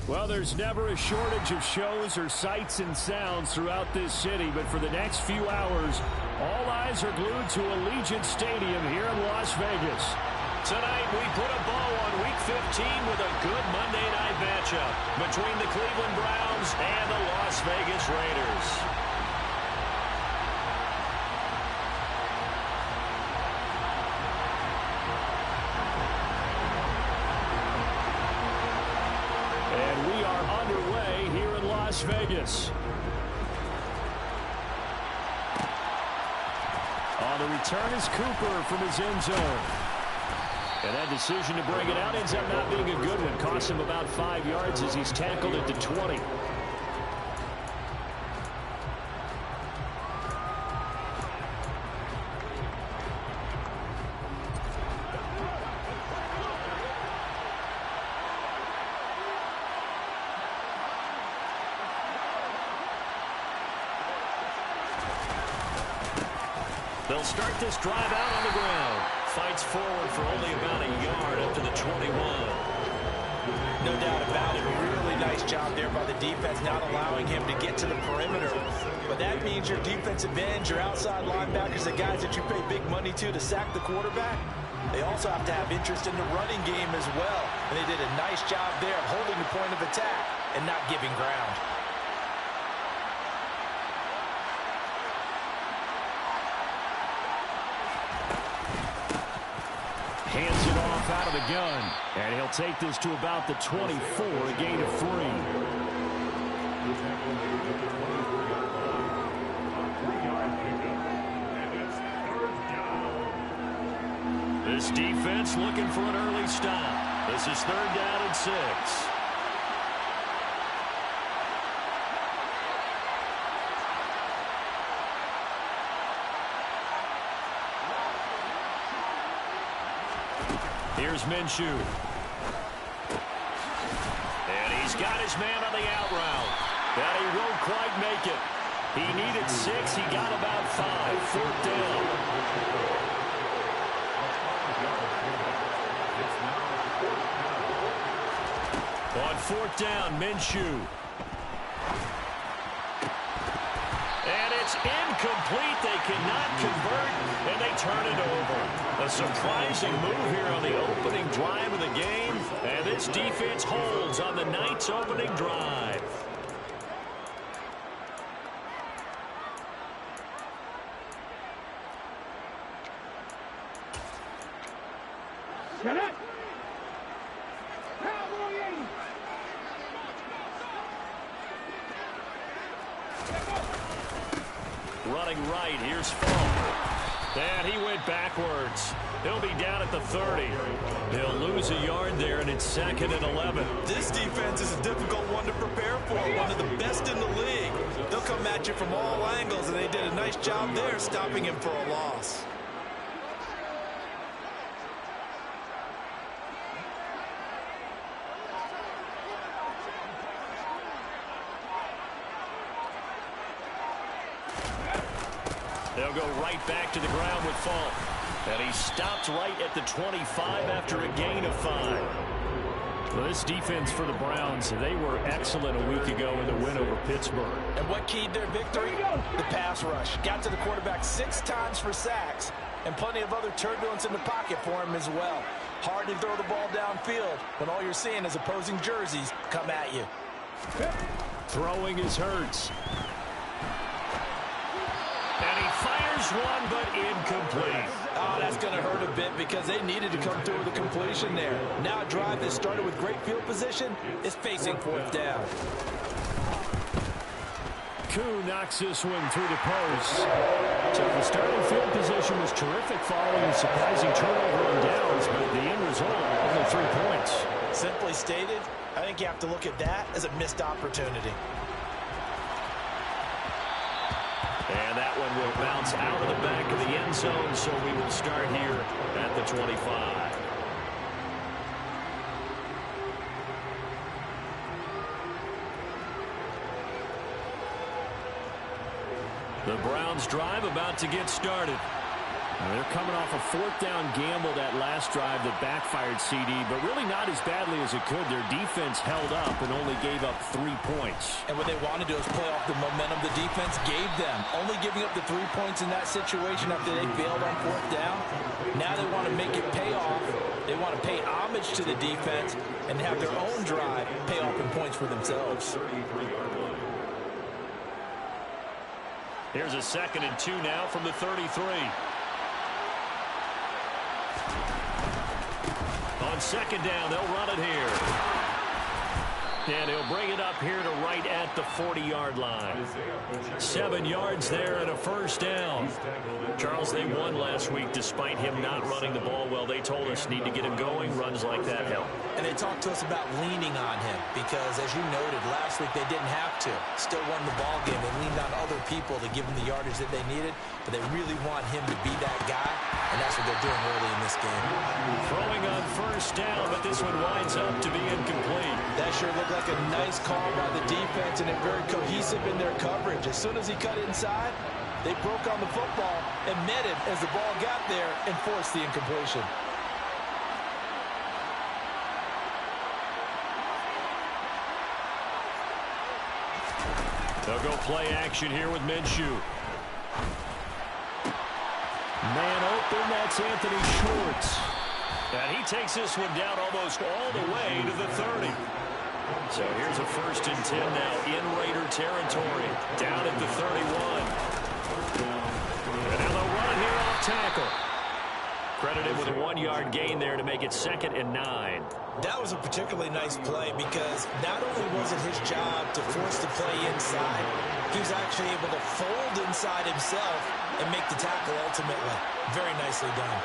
Well, there's never a shortage of shows or sights and sounds throughout this city, but for the next few hours, all eyes are glued to Allegiant Stadium here in Las Vegas. Tonight, we put a bow on Week 15 with a good Monday night matchup between the Cleveland Browns and the Las Vegas Raiders. Las Vegas. On the return is Cooper from his end zone. And that decision to bring it out ends up not being a good one. Costs him about 5 yards as he's tackled at the 20. They'll start this drive out on the ground. Fights forward for only about a yard up to the 21. No doubt about it. Really nice job there by the defense, not allowing him to get to the perimeter. But that means your defensive ends, your outside linebackers, the guys that you pay big money to sack the quarterback, they also have to have interest in the running game as well. And they did a nice job there of holding the point of attack and not giving ground. Hands it off out of the gun. And he'll take this to about the 24, a gain of 3. This defense looking for an early stop. This is 3rd down and 6. Here's Minshew. And he's got his man on the out route. But he won't quite make it. He needed 6. He got about 5. 4th down. On 4th down, Minshew. And it's incomplete. They cannot convert, and they turn it over. A surprising move here on the opening drive of the game, and this defense holds on the night's opening drive. Get it! Running right, here's Fuzz. And he went backwards. He'll be down at the 30. He'll lose a yard there, and it's 2nd and 11. This defense is a difficult one to prepare for, one of the best in the league. They'll come at you from all angles, and they did a nice job there stopping him for a loss. They'll go right back to the ground with Fuzz. And he stopped right at the 25 after a gain of 5. Well, this defense for the Browns, they were excellent a week ago in the win over Pittsburgh. And what keyed their victory? The pass rush. Got to the quarterback 6 times for sacks, and plenty of other turbulence in the pocket for him as well. Hard to throw the ball downfield when all you're seeing is opposing jerseys come at you. Throwing is Hurts. And he fires one, but incomplete. Oh, that's going to hurt a bit because they needed to come through with a completion there. Now a drive that started with great field position is facing 4th down. Koo knocks this one through the post. So the starting field position was terrific following a surprising turnover on downs, but the end result, only 3 points. Simply stated, I think you have to look at that as a missed opportunity. And that one will bounce out of the back of the end zone, so we will start here at the 25. The Browns drive about to get started. They're coming off a fourth down gamble that last drive that backfired, CD, but really not as badly as it could. Their defense held up and only gave up 3 points. And what they want to do is play off the momentum the defense gave them. Only giving up the 3 points in that situation after they bailed on fourth down. Now they want to make it pay off. They want to pay homage to the defense and have their own drive pay off in points for themselves. Here's a 2nd and 2 now from the 33. On 2nd down, they'll run it here. And he'll bring it up here to right at the 40-yard line. 7 yards there and a first down. Charles, they won last week despite him not running the ball well. They told us need to get him going. Runs like that help. And they talked to us about leaning on him because, as you noted, last week they didn't have to. Still won the ball game. They leaned on other people to give them the yardage that they needed, but they really want him to be that guy, and that's what they're doing early in this game. Throwing on first down, but this one winds up to be incomplete. That sure looked like a nice call by the defense, and they're very cohesive in their coverage. As soon as he cut inside, they broke on the football and met him as the ball got there and forced the incompletion. They'll go play action here with Minshew. Man open, that's Anthony Schwartz. And he takes this one down almost all the way to the 30. So here's a 1st and 10 now in Raider territory. Down at the 31. And now they'll run it here off tackle. Credited with a 1-yard gain there to make it 2nd and 9. That was a particularly nice play because not only was it his job to force the play inside, he was actually able to fold inside himself and make the tackle ultimately. Very nicely done.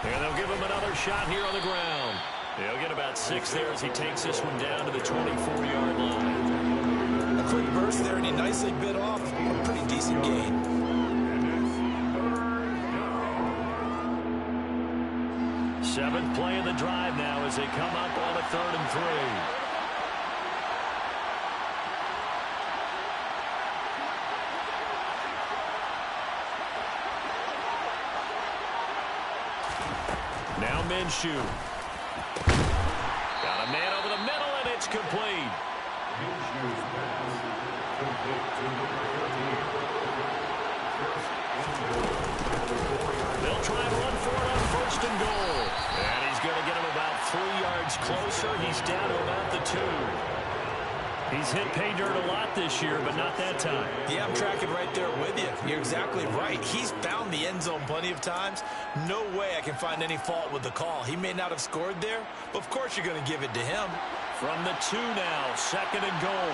And they'll give him another shot here on the ground. He'll get about 6 there as he takes this one down to the 24-yard line. A quick burst there, and he nicely bit off a pretty decent gain. Seventh play of the drive now as they come up on a 3rd and 3. Now Minshew. Got a man over the middle, and it's complete. They'll try and run for it on 1st and goal. And he's going to get him about 3 yards closer. He's down to about the 2. He's hit pay dirt a lot this year, but not that time. Yeah, I'm tracking right there with you. You're exactly right. He's found the end zone plenty of times. No way I can find any fault with the call. He may not have scored there, but of course you're going to give it to him. From the 2 now, 2nd and goal.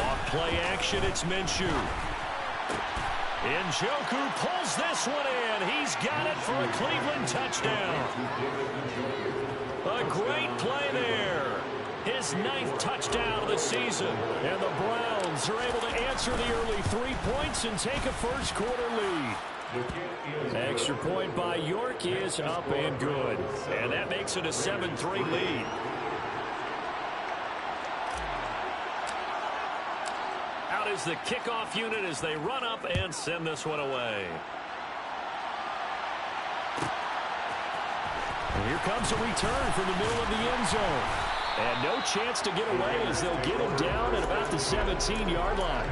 Off play action, it's Minshew. Njoku pulls this one in. He's got it for a Cleveland touchdown. A great play there. His 9th touchdown of the season. And the Browns are able to answer the early 3 points and take a first-quarter lead. Extra point by York is up and good. And that makes it a 7-3 lead. Out is the kickoff unit as they run up and send this one away. And here comes a return from the middle of the end zone. And no chance to get away as they'll get him down at about the 17-yard line.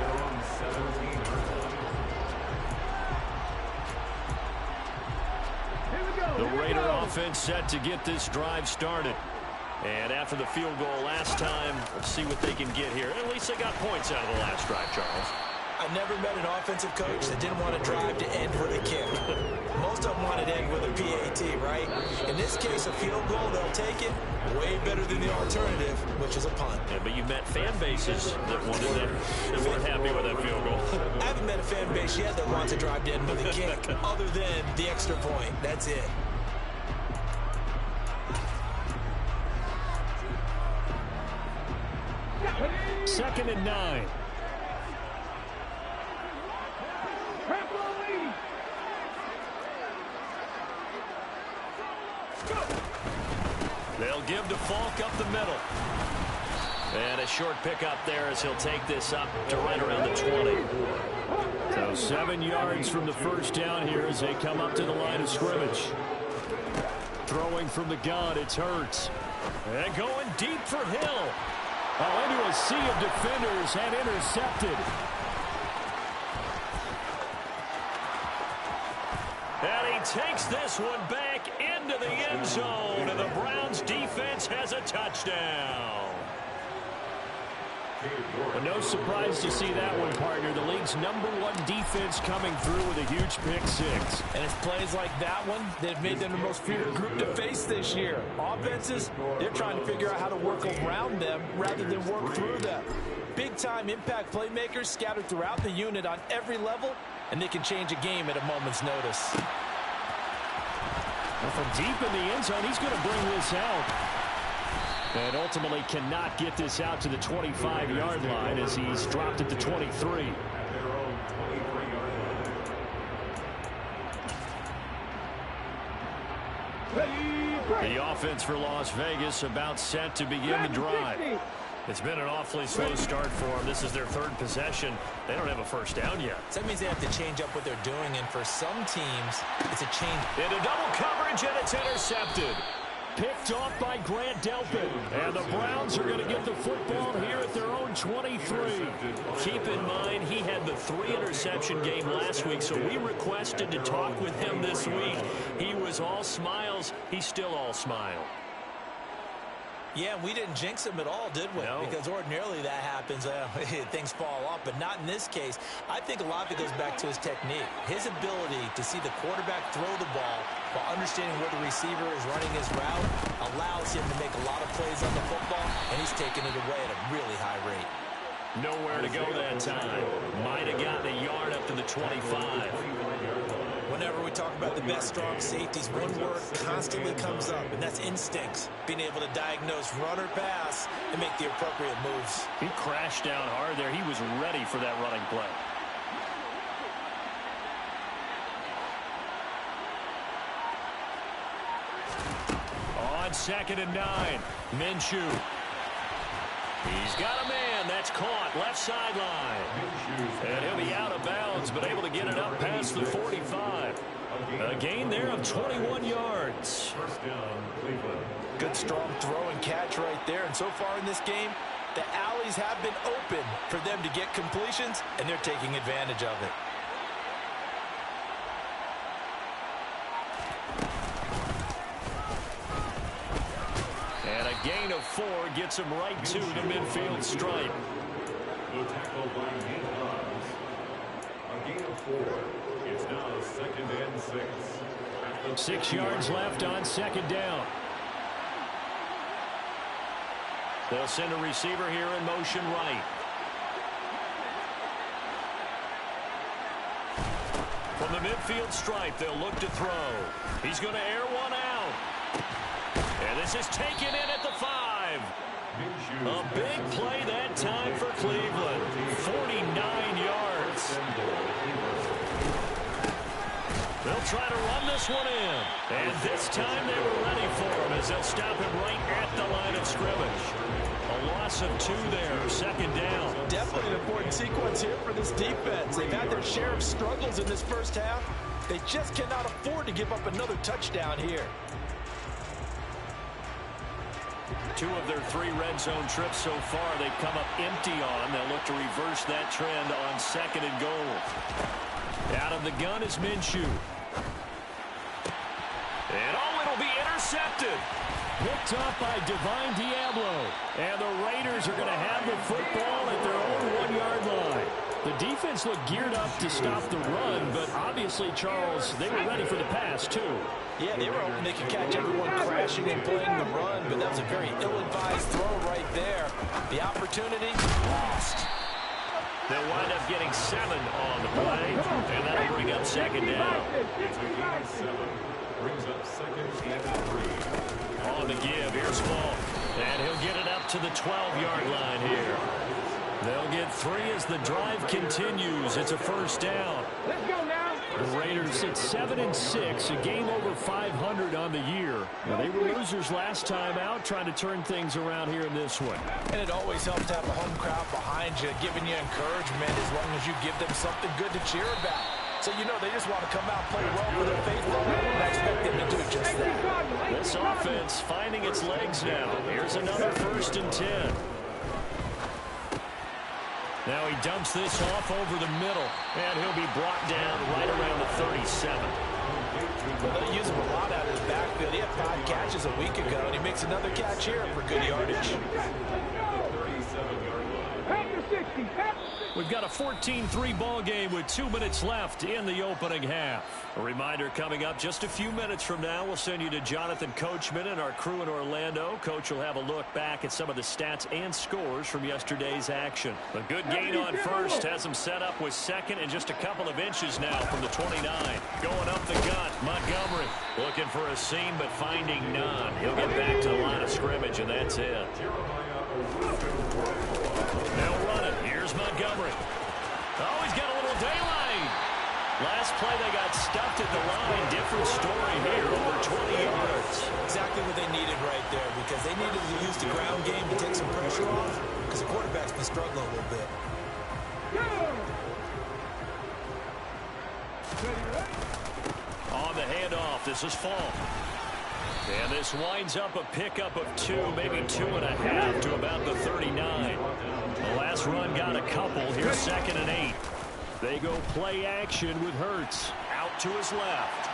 The Raider offense set to get this drive started. And after the field goal last time, let's see what they can get here. At least they got points out of the last drive, Charles. I never met an offensive coach that didn't want to drive to end with a kick. Most of them want to end with a PAT, right? In this case, a field goal, they'll take it. Way better than the alternative, which is a punt. Yeah, but you met fan bases that wanted that, that weren't happy with that field goal. I haven't met a fan base yet that wants to drive to end with a kick, other than the extra point. That's it. Second and 9. They'll give to Falk up the middle. And a short pickup there as he'll take this up to right around the 20. So 7 yards from the first down here as they come up to the line of scrimmage. Throwing from the gun, it's Hurts. And going deep for Hill. Oh, into a sea of defenders and intercepted. And he takes this one back into the end zone, and the Browns defense has a touchdown. But no surprise to see that one, partner. The league's #1 defense coming through with a huge pick six. And it's plays like that one that have made them the most feared group to face this year. Offenses, they're trying to figure out how to work around them rather than work through them. Big-time impact playmakers scattered throughout the unit on every level, and they can change a game at a moment's notice. Well, from deep in the end zone, he's going to bring this out. And ultimately cannot get this out to the 25-yard line as he's dropped it to 23. The offense for Las Vegas about set to begin the drive. It's been an awfully slow start for them. This is their third possession. They don't have a first down yet. So that means they have to change up what they're doing, and for some teams, it's a change. Into double coverage, and it's intercepted. Picked off by Grant Delpit. And the Browns are going to get the football here at their own 23. Keep in mind, he had the 3-interception game last week, so we requested to talk with him this week. He was all smiles. He's still all smile. Yeah, we didn't jinx him at all, did we? No. Because ordinarily that happens. Things fall off, but not in this case. I think a lot of it goes back to his technique. His ability to see the quarterback throw the ball while understanding where the receiver is running his route allows him to make a lot of plays on the football, and he's taking it away at a really high rate. Nowhere to go that time. Might have gotten a yard up to the 25. Whenever we talk about the best strong safeties, one word constantly comes up, and that's instincts. Being able to diagnose run or pass and make the appropriate moves. He crashed down hard there. He was ready for that running play. On 2nd and 9, Minshew. He's got a man. That's caught. Left sideline. And he'll be out of bounds, but able to get it up past the 45. A gain there of 21 yards. Good strong throw and catch right there. And so far in this game, the alleys have been open for them to get completions, and they're taking advantage of it. And a gain of 4 gets him right to the midfield stripe. The tackle by Fuzz. A gain of 4. It's now 2nd and 6. 6 yards left on 2nd down. They'll send a receiver here in motion right. From the midfield stripe, they'll look to throw. He's going to air one out. And this is taken in at the 5. A big play that time for Cleveland. 49 yards. They'll try to run this one in. And this time they were ready for him as they'll stop him right at the line of scrimmage. A loss of 2 there, 2nd down. Definitely an important sequence here for this defense. They've had their share of struggles in this first half. They just cannot afford to give up another touchdown here. 2 of their 3 red zone trips so far they've come up empty on. They'll look to reverse that trend on 2nd and goal. Out of the gun is Minshew. And it'll be intercepted. Picked off by Divine Diablo. And the Raiders are going to have the football at their own 1-yard line. The defense looked geared up to stop the run, but obviously, Charles, they were ready for the pass, too. Yeah, they were hoping they could catch everyone crashing and playing the run, but that was a very ill-advised throw right there. The opportunity lost. They'll wind up getting 7 on the play, and that'll bring up 2nd down. It's a gain of 7. Brings up 2nd and 3. On the give, here's Falk. And he'll get it up to the 12-yard line here. They'll get 3 as the drive continues. It's a first down. Let's go now. The Raiders at 7-6, a game over 500 on the year. Now, they were losers last time out, trying to turn things around here in this one. And it always helps to have a home crowd behind you, giving you encouragement as long as you give them something good to cheer about. So you know they just want to come out and play well for their faithful, and I expect them to do just that. This offense finding its legs now. Here's another 1st and 10. Now he dumps this off over the middle, and he'll be brought down right around the 37. Well, they use him a lot out of his backfield. He had 5 catches a week ago, and he makes another catch here for good yardage. We've got a 14-3 ball game with 2 minutes left in the opening half. A reminder coming up just a few minutes from now. We'll send you to Jonathan Coachman and our crew in Orlando. Coach will have a look back at some of the stats and scores from yesterday's action. A good gain on first has him set up with second and just a couple of inches now from the 29. Going up the gut, Montgomery looking for a seam but finding none. He'll get back to the line of scrimmage, and that's it. They'll run it. Here's Montgomery. Oh, he's got a little daylight. Last play they got stuffed at the line. Different story here, over 20 yards. Exactly what they needed right there, because they needed to use the ground game to take some pressure off, because the quarterback's been struggling a little bit. On the handoff, this is Fall. And this winds up a pickup of 2, maybe 2.5 to about the 39. The last run got a couple. Here's 2nd and 8. They go play action with Hurts. Out to his left.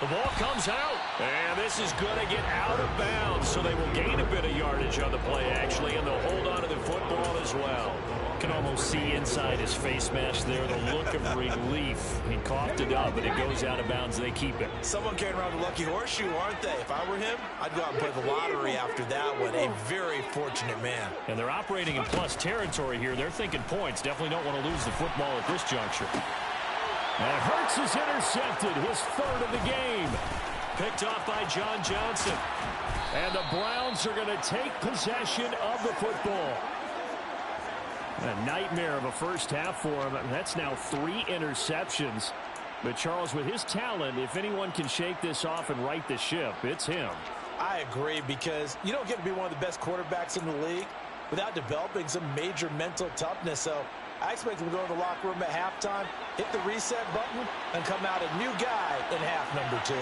The ball comes out. And this is going to get out of bounds. So they will gain a bit of yardage on the play, actually, and they'll hold on to the football as well. Can almost see inside his face mask there the look of relief. He coughed it up, but it goes out of bounds. They keep it. Someone carrying around the lucky horseshoe, aren't they? If I were him, I'd go out and play the lottery after that one. A very fortunate man. And they're operating in plus territory here. They're thinking points. Definitely don't want to lose the football at this juncture. And Hurts is intercepted, his 3rd of the game. Picked off by John Johnson. And the Browns are going to take possession of the football. A nightmare of a first half for him. That's now 3 interceptions. But Charles, with his talent, if anyone can shake this off and right the ship, it's him. I agree, because you don't get to be one of the best quarterbacks in the league without developing some major mental toughness. So I expect him to go to the locker room at halftime, hit the reset button, and come out a new guy in half number 2.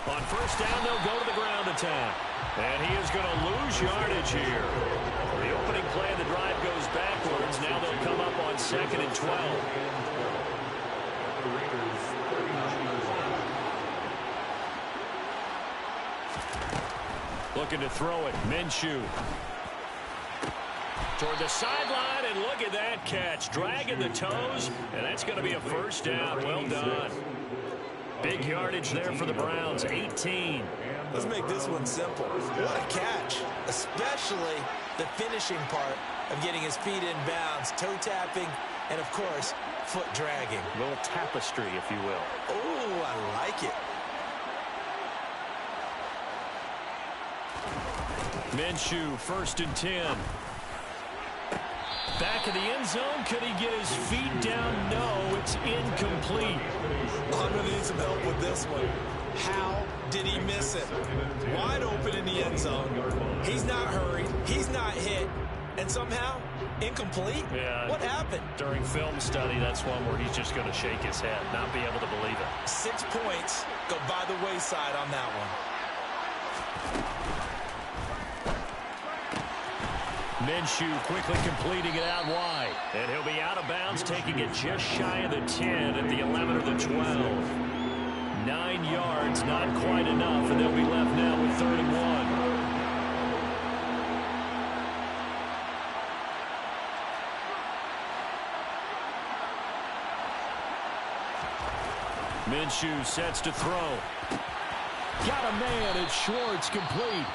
On first down, they'll go to the ground attack. And he is going to lose yardage here. The opening play of the drive goes backwards. Now they'll come up on 2nd and 12. Looking to throw it. Minshew. Toward the sideline, and look at that catch. Dragging the toes, and that's going to be a first down. Well done. Big yardage there for the Browns, 18. Let's make this one simple. What a catch, especially the finishing part of getting his feet in bounds, toe tapping, and, of course, foot dragging. A little tapestry, if you will. Oh, I like it. Minshew, 1st and 10. Back of the end zone. Could he get his feet down? No, it's incomplete. I'm going to need some help with this one. How did he miss it? Wide open in the end zone. He's not hurried. He's not hit. And somehow, incomplete? Yeah. What happened? During film study, that's one where he's just going to shake his head, not be able to believe it. 6 points go by the wayside on that one. Minshew quickly completing it out wide. And he'll be out of bounds, taking it just shy of the 10 at the 11 or the 12. 9 yards, not quite enough, and they'll be left now with 3rd and 1. Minshew sets to throw. Got a man at Schwartz, complete.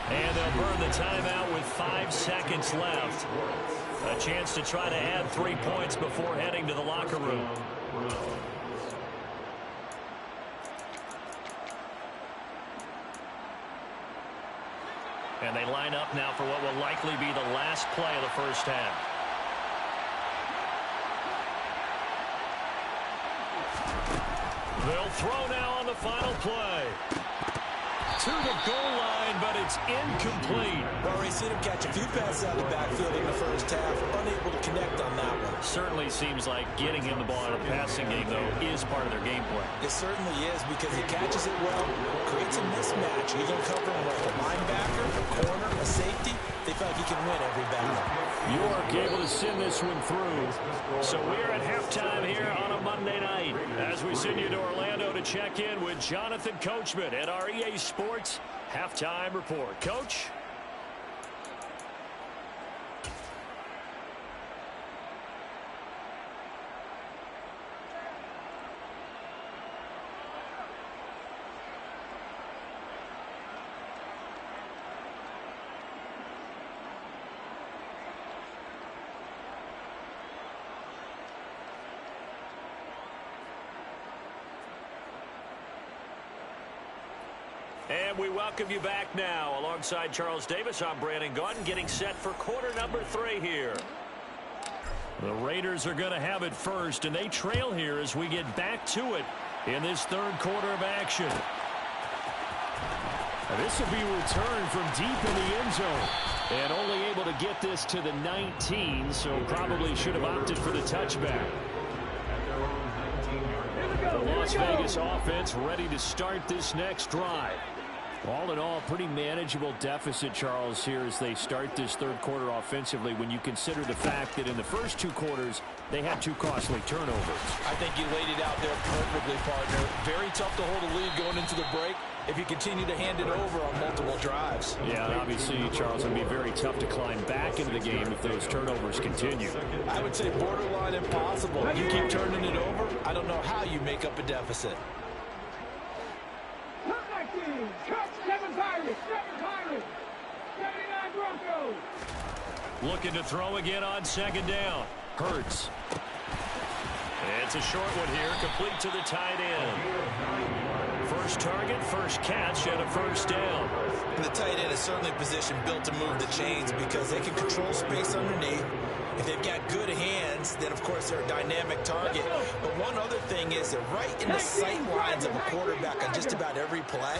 And they'll burn the timeout with 5 seconds left. A chance to try to add 3 points before heading to the locker room. And they line up now for what will likely be the last play of the first half. They'll throw now on the final play. To the goal line, but it's incomplete. Well, we've seen him catch a few passes out of the backfield in the first half, unable to connect on that one. Certainly seems like getting him the ball out of the passing game, though, is part of their game plan. It certainly is because he catches it well, creates a mismatch, either covering like a linebacker, a corner, a safety. They feel like he can win every battle. York able to send this one through. So we're at halftime here on a Monday night as we send you to Orlando to check in with Jonathan Coachman at our EA Sports Halftime Report. Coach? And we welcome you back now. Alongside Charles Davis, I'm Brandon Gunn, getting set for quarter number 3 here. The Raiders are going to have it first, and they trail here as we get back to it in this third quarter of action. This will be returned from deep in the end zone. And only able to get this to the 19, so probably should have opted for the touchback. The Las Vegas offense ready to start this next drive. All in all, pretty manageable deficit, Charles, here as they start this third quarter offensively when you consider the fact that in the first 2 quarters, they had 2 costly turnovers. I think you laid it out there perfectly, partner. Very tough to hold a lead going into the break if you continue to hand it over on multiple drives. Yeah, and obviously, Charles, it would be very tough to climb back into the game if those turnovers continue. I would say borderline impossible. You keep turning it over, I don't know how you make up a deficit. Looking to throw again on second down. Hurts. It's a short one here, complete to the tight end. First target, first catch, and a first down. The tight end is certainly a position built to move the chains because they can control space underneath. If they've got good hands, then of course they're a dynamic target. But one other thing is they're right in the sight lines of a quarterback on just about every play.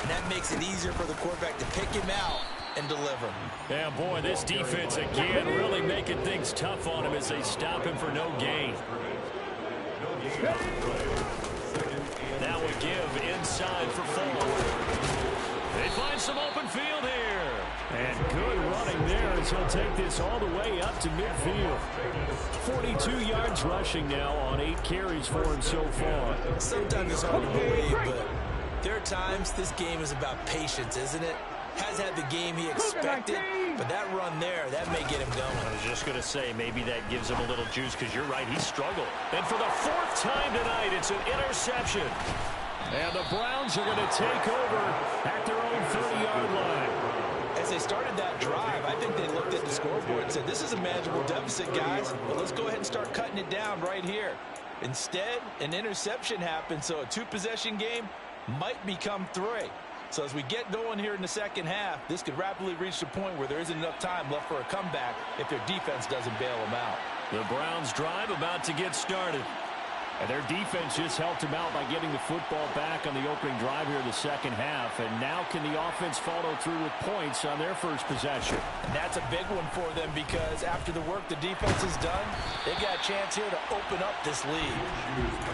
And that makes it easier for the quarterback to pick him out and deliver. Yeah, boy, this defense again really making things tough on him as they stop him for no gain. Now we give inside for 4. They find some open field here. And good running there as he'll take this all the way up to midfield. 42 yards rushing now on 8 carries for him so far. Sometimes it's hard to believe, but there are times this game is about patience, isn't it? Has had the game he expected, but that run there, that may get him going. I was just going to say, maybe that gives him a little juice because you're right, he struggled. And for the 4th time tonight, it's an interception. And the Browns are going to take over at their own 30-yard line. As they started that drive, I think they looked at the scoreboard and said, this is a manageable deficit, guys, but let's go ahead and start cutting it down right here. Instead, an interception happened, so a 2-possession game might become 3. So as we get going here in the second half, this could rapidly reach the point where there isn't enough time left for a comeback if their defense doesn't bail them out. The Browns drive about to get started. And their defense just helped him out by getting the football back on the opening drive here in the second half. And now can the offense follow through with points on their first possession? And that's a big one for them because after the work the defense has done, they've got a chance here to open up this lead.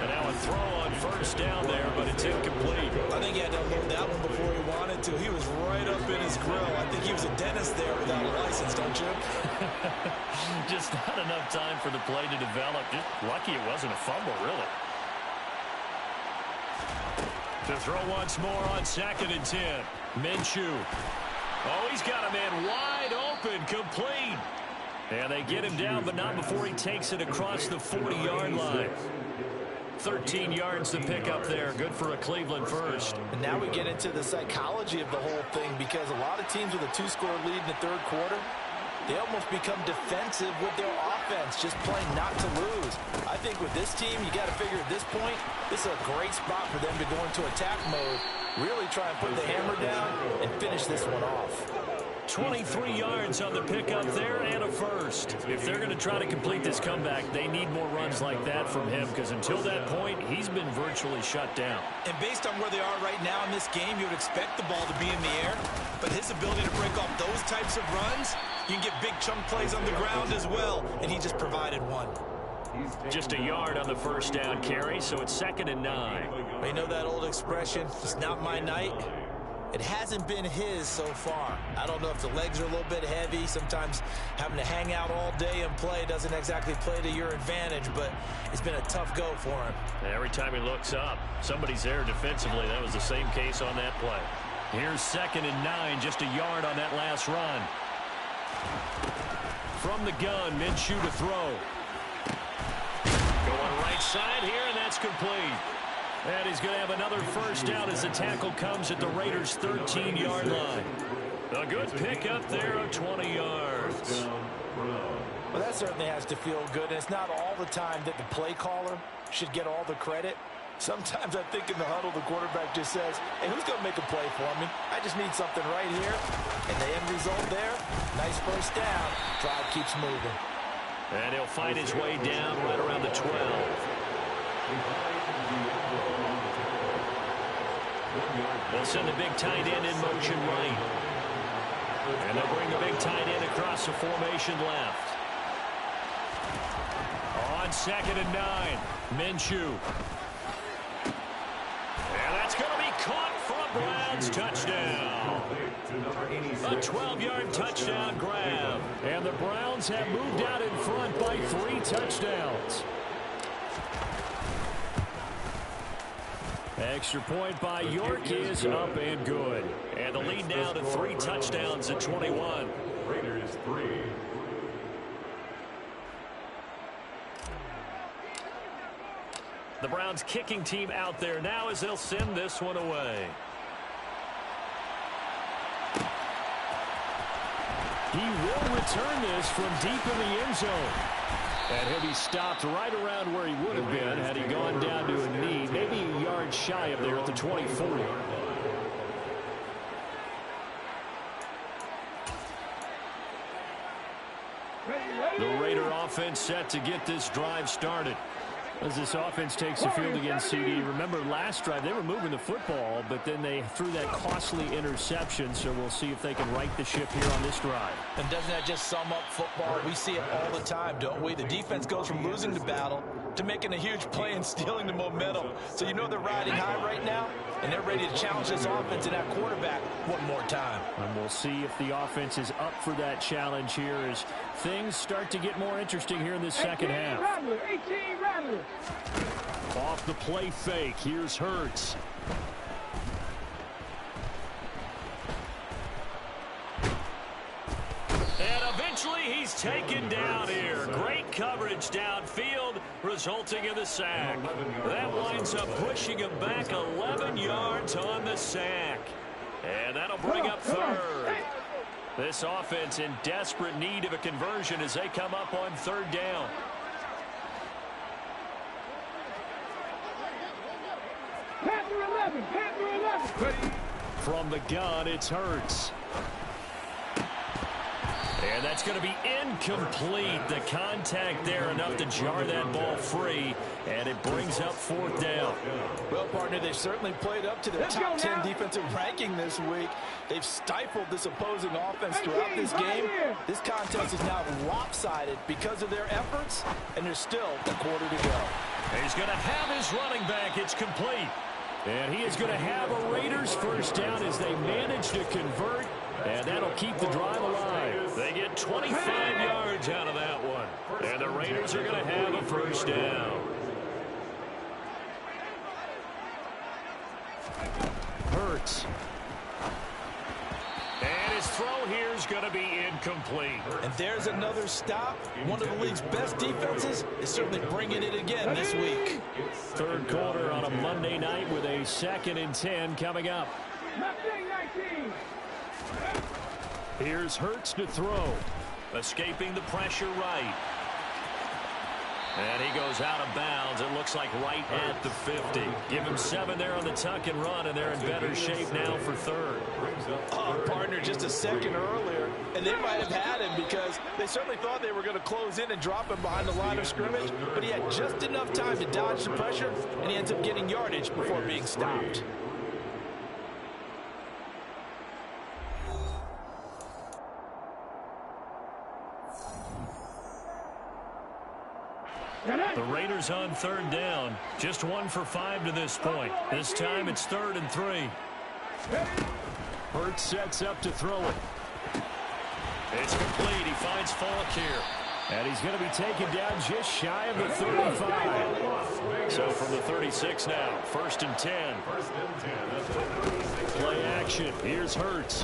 And now a throw on first down there, but it's incomplete. I think he had to unload that one before he wanted to. He was right up in his grill. I think he was a dentist there without a license, don't you? Just not enough time for the play to develop. Just lucky it wasn't a fumble, really. To throw once more on 2nd and 10. Minshew. Oh, he's got a man wide open, complete. And they get him down, but not before he takes it across the 40-yard line. 13 yards to pick up there. Good for a Cleveland first. And now we get into the psychology of the whole thing because a lot of teams with a 2-score lead in the third quarter, they almost become defensive with their offense, just playing not to lose. I think with this team, you got to figure at this point, this is a great spot for them to go into attack mode, really try and put the hammer down and finish this one off. 23 yards on the pickup there and a first. If they're going to try to complete this comeback, they need more runs like that from him, because until that point, he's been virtually shut down. And based on where they are right now in this game, you would expect the ball to be in the air. But his ability to break off those types of runs, you can get big chunk plays on the ground as well. And he just provided one. Just a yard on the first down carry, so it's 2nd and 9. You know that old expression, it's not my night? It hasn't been his so far. I don't know if the legs are a little bit heavy. Sometimes having to hang out all day and play doesn't exactly play to your advantage, but it's been a tough go for him. And every time he looks up, somebody's there defensively. That was the same case on that play. Here's 2nd and 9, just a yard on that last run. From the gun, Minshew to throw. Going right side here, and that's complete. And he's going to have another first down as the tackle comes at the Raiders' 13-yard line. A good pickup there of 20 yards. Well, that certainly has to feel good, and it's not all the time that the play caller should get all the credit. Sometimes I think in the huddle, the quarterback just says, hey, who's going to make a play for me? I just need something right here. And the end result there, nice first down. Drive keeps moving. And he'll find his way down right around the 12. They'll send the big tight end in motion right. And they'll bring the big tight end across the formation left. On 2nd and 9, Minshew. And that's going to be caught for a Browns touchdown. A 12-yard touchdown grab. And the Browns have moved out in front by 3 touchdowns. Extra point by York is up and good. And the lead now to 3 touchdowns at 21. Raiders 3. The Browns kicking team out there now as they'll send this one away. He will return this from deep in the end zone. And he'll be stopped right around where he would have been had he gone down to a knee, maybe a yard shy of there at the 24. The Raider offense set to get this drive started. As this offense takes the field against CD. Remember last drive they were moving the football, but then they threw that costly interception, so we'll see if they can right the ship here on this drive. And doesn't that just sum up football? We see it all the time, don't we? The defense goes from losing the battle to making a huge play and stealing the momentum. So you know they're riding high right now, and they're ready to challenge this offense and that quarterback one more time. And we'll see if the offense is up for that challenge here as things start to get more interesting here in this second half. Off the play fake, here's Hurts. And eventually he's taken down here. Great coverage downfield, resulting in the sack. That winds up pushing him back 11 yards on the sack. And that'll bring up 3rd. This offense in desperate need of a conversion as they come up on 3rd down. From the gun, it's Hurts. And that's going to be incomplete. The contact there enough to jar that ball free, and it brings up 4th down. Well, partner, they've certainly played up to their top 10 defensive ranking this week. They've stifled this opposing offense throughout this game. This contest is now lopsided because of their efforts, and there's still a quarter to go. He's going to have his running back. It's complete. And he is going to have a Raiders first down as they manage to convert, and that'll keep the drive alive. They get 25 yards out of that one, and the Raiders are going to have a first down. Hurts. And his throw here is going to be incomplete. And there's another stop. One of the league's best defenses is certainly bringing it again this week. 3rd quarter on a Monday night with a 2nd and 10 coming up. Here's Hurts to throw. Escaping the pressure right. And he goes out of bounds. It looks like right at the 50. Give him 7 there on the tuck and run, and they're in better shape now for 3rd. Oh, partner, here just a second earlier, and they might have had him because they certainly thought they were going to close in and drop him behind the line of scrimmage, but he had just enough time to dodge the pressure, and he ends up getting yardage before being stopped. The Raiders on third down. Just 1 for 5 to this point. This time it's 3rd and 3. Hurts sets up to throw it. It's complete. He finds Falk here. And he's going to be taken down just shy of the 35. So from the 36 now, 1st and 10. Play action. Here's Hurts.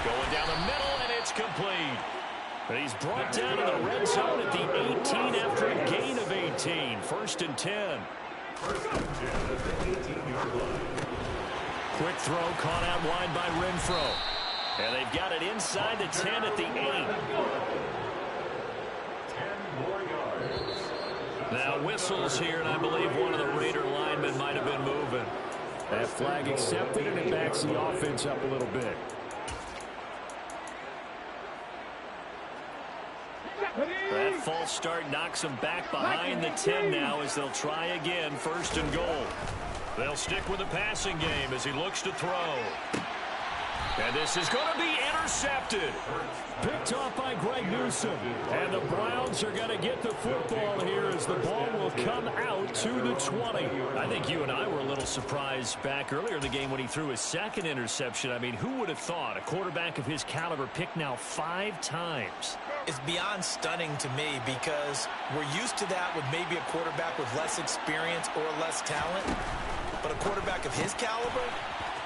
Going down the middle, and it's complete. But he's brought down to the red zone at the 18 after a gain of 18. 1st and 10. Quick throw caught out wide by Renfro. And they've got it inside the 10 at the 8. 10 more yards. Now whistles here, and I believe one of the Raider linemen might have been moving. That flag accepted, and it backs the offense up a little bit. That false start knocks him back behind the 10 now as they'll try again, 1st and goal. They'll stick with the passing game as he looks to throw. And this is going to be intercepted. Picked off by Greg Newsome. And the Browns are going to get the football here as the ball will come out to the 20. I think you and I were a little surprised back earlier in the game when he threw his 2nd interception. I mean, who would have thought a quarterback of his caliber picked now 5 times? It's beyond stunning to me because we're used to that with maybe a quarterback with less experience or less talent. But a quarterback of his caliber,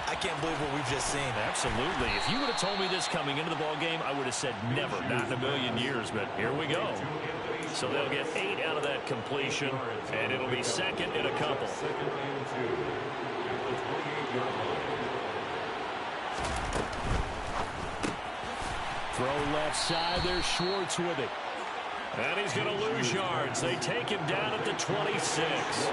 I can't believe what we've just seen. Absolutely. If you would have told me this coming into the ball game, I would have said never, not in a million years. But here we go. So they'll get 8 out of that completion, and it'll be 2nd and a couple. Throw left side. There's Schwartz with it. And he's going to lose yards. They take him down at the 26.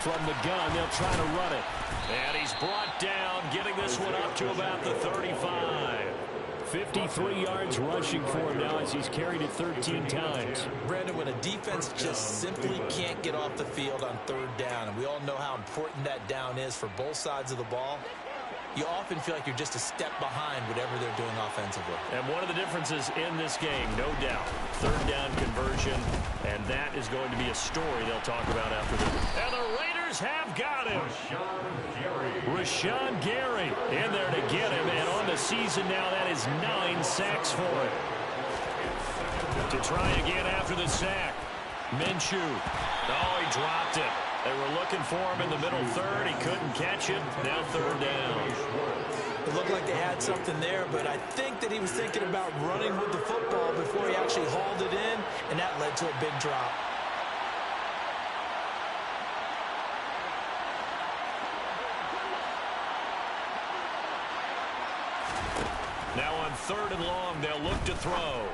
From the gun, they'll try to run it. And he's brought down, getting this one up to about the 35. 53 yards rushing for him now as he's carried it 13 times. Brandon, when a defense just simply can't get off the field on 3rd down, and we all know how important that down is for both sides of the ball, you often feel like you're just a step behind whatever they're doing offensively. And one of the differences in this game, no doubt, 3rd down conversion, and that is going to be a story they'll talk about after this. And the Raiders have got him. Rashawn Gary in there to get him, and on the season now, that is 9 sacks for him. To try again after the sack. Minshew. Oh, he dropped it. They were looking for him in the middle 3rd. He couldn't catch it. Now 3rd down. It looked like they had something there, but I think that he was thinking about running with the football before he actually hauled it in, and that led to a big drop. Now on 3rd and long, they'll look to throw.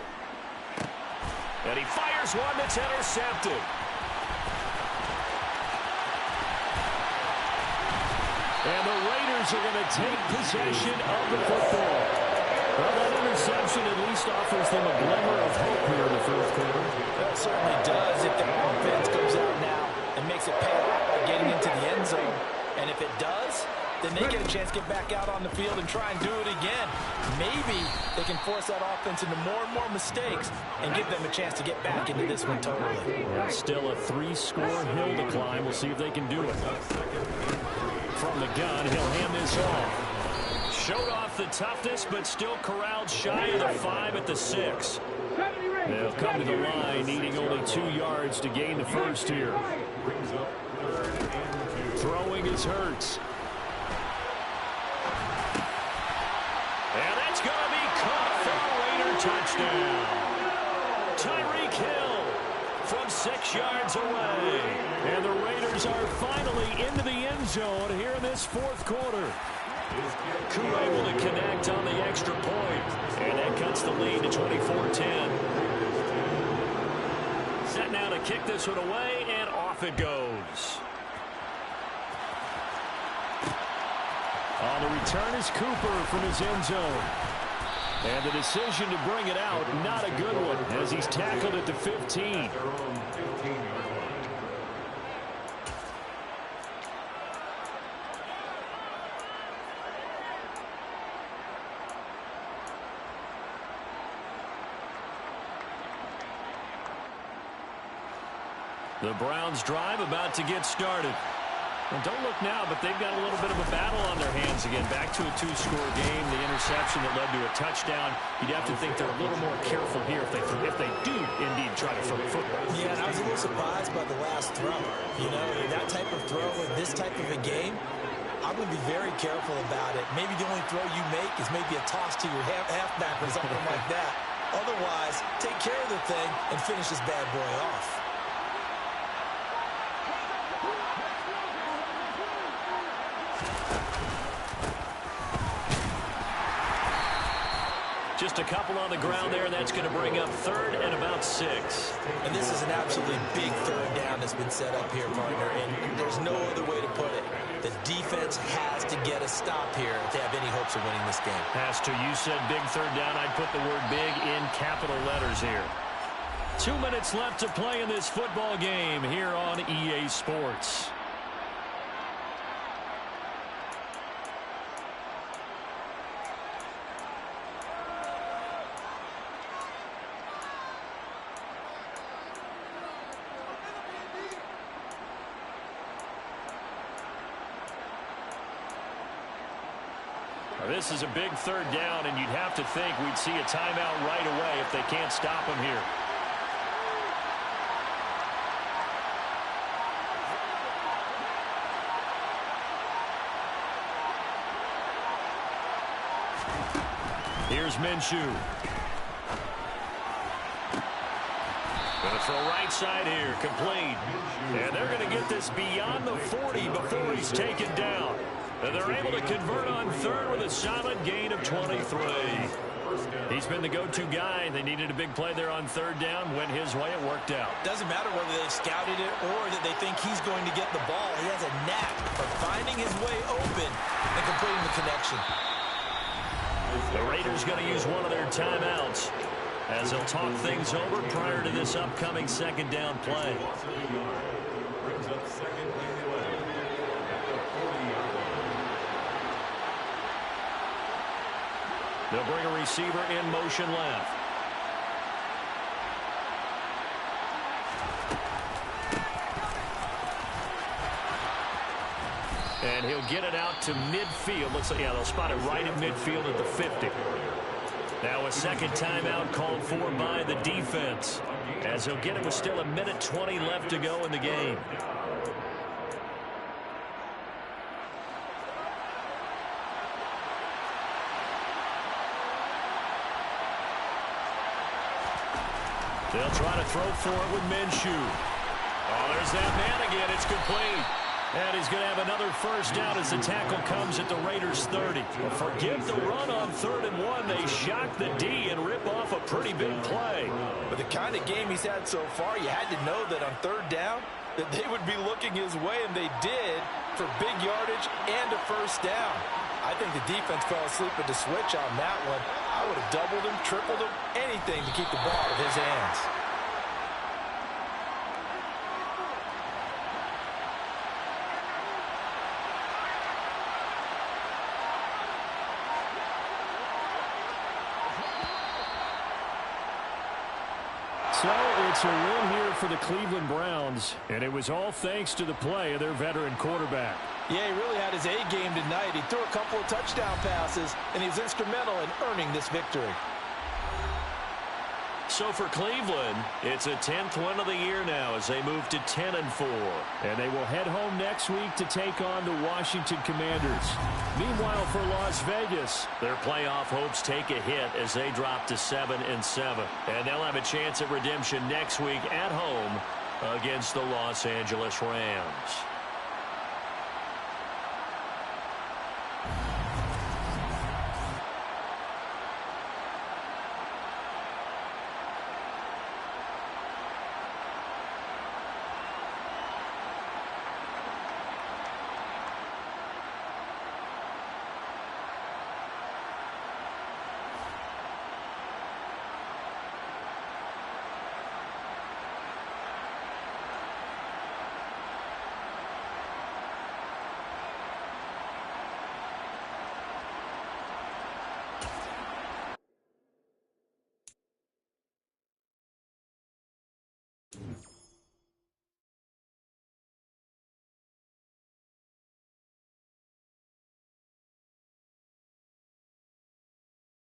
And he fires one that's intercepted. And the Raiders are going to take possession of the football. Well, that interception at least offers them a glimmer of hope here in the 4th quarter. That certainly does if the offense goes out now and makes it pay off by getting into the end zone. And if it does, then they get a chance to get back out on the field and try and do it again. Maybe they can force that offense into more and more mistakes and give them a chance to get back into this one totally. Well, still a 3-score hill to climb. We'll see if they can do it. From the gun, he'll hand this off. Showed off the toughness, but still corralled shy of the 5 at the 6. They'll come to the line, needing only 2 yards to gain the 1st here. Throwing is Hurts. And that's going to be caught for a Raider touchdown. Tyreek Hill from 6 yards away. And the Raiders are finally into the end zone here in this 4th quarter. Koo able to connect on the extra point. And that cuts the lead to 24-10. now to kick this one away, and off it goes. On the return is Cooper from his end zone. And the decision to bring it out, not a good one, as he's tackled at the 15. The Browns drive about to get started. And don't look now, but they've got a little bit of a battle on their hands again. Back to a two-score game. The interception that led to a touchdown. You'd have to think they're a little more careful here if they do indeed try to throw the football. Yeah, and I was a little surprised by the last throw. You know, that type of throw in this type of a game, I'm going to be very careful about it. Maybe the only throw you make is maybe a toss to your halfback or something like that. Otherwise, take care of the thing and finish this bad boy off. Just a couple on the ground there, and that's going to bring up 3rd and about 6. And this is an absolutely big 3rd down that's been set up here, partner, and there's no other way to put it. The defense has to get a stop here if they have any hopes of winning this game. Has to. You said big 3rd down. I'd put the word big in capital letters here. 2 minutes left to play in this football game here on EA Sports. This is a big 3rd down, and you'd have to think we'd see a timeout right away if they can't stop him here. Here's Minshew. Going to throw right side here, complete. And they're going to get this beyond the 40 before he's taken down. And they're able to convert on 3rd with a solid gain of 23. He's been the go-to guy. They needed a big play there on 3rd down. Went his way. It worked out. Doesn't matter whether they've scouted it or that they think he's going to get the ball. He has a knack for finding his way open and completing the connection. The Raiders going to use one of their timeouts as they'll talk things over prior to this upcoming 2nd down play. Brings up 2nd and 11. They'll bring a receiver in motion left. And he'll get it out to midfield. Looks like, yeah, they'll spot it right in midfield at the 50. Now a 2nd timeout called for by the defense, as he'll get it with still 1:20 left to go in the game. They'll try to throw for it with Minshew. Oh, there's that man again. It's complete. And he's going to have another 1st down as the tackle comes at the Raiders' 30. Well, forgive the run on 3rd and 1. They shock the D and rip off a pretty big play. But the kind of game he's had so far, you had to know that on 3rd down that they would be looking his way, and they did, for big yardage and a 1st down. I think the defense fell asleep at the switch on that one. I would have doubled him, tripled him, anything to keep the ball out of his hands. So it's a win here for the Cleveland Browns, and it was all thanks to the play of their veteran quarterback. Yeah, he really had his A game tonight. He threw a couple of touchdown passes, and he was instrumental in earning this victory. So for Cleveland, it's a 10th win of the year now as they move to 10-4. And they will head home next week to take on the Washington Commanders. Meanwhile, for Las Vegas, their playoff hopes take a hit as they drop to 7-7. And they'll have a chance at redemption next week at home against the Los Angeles Rams.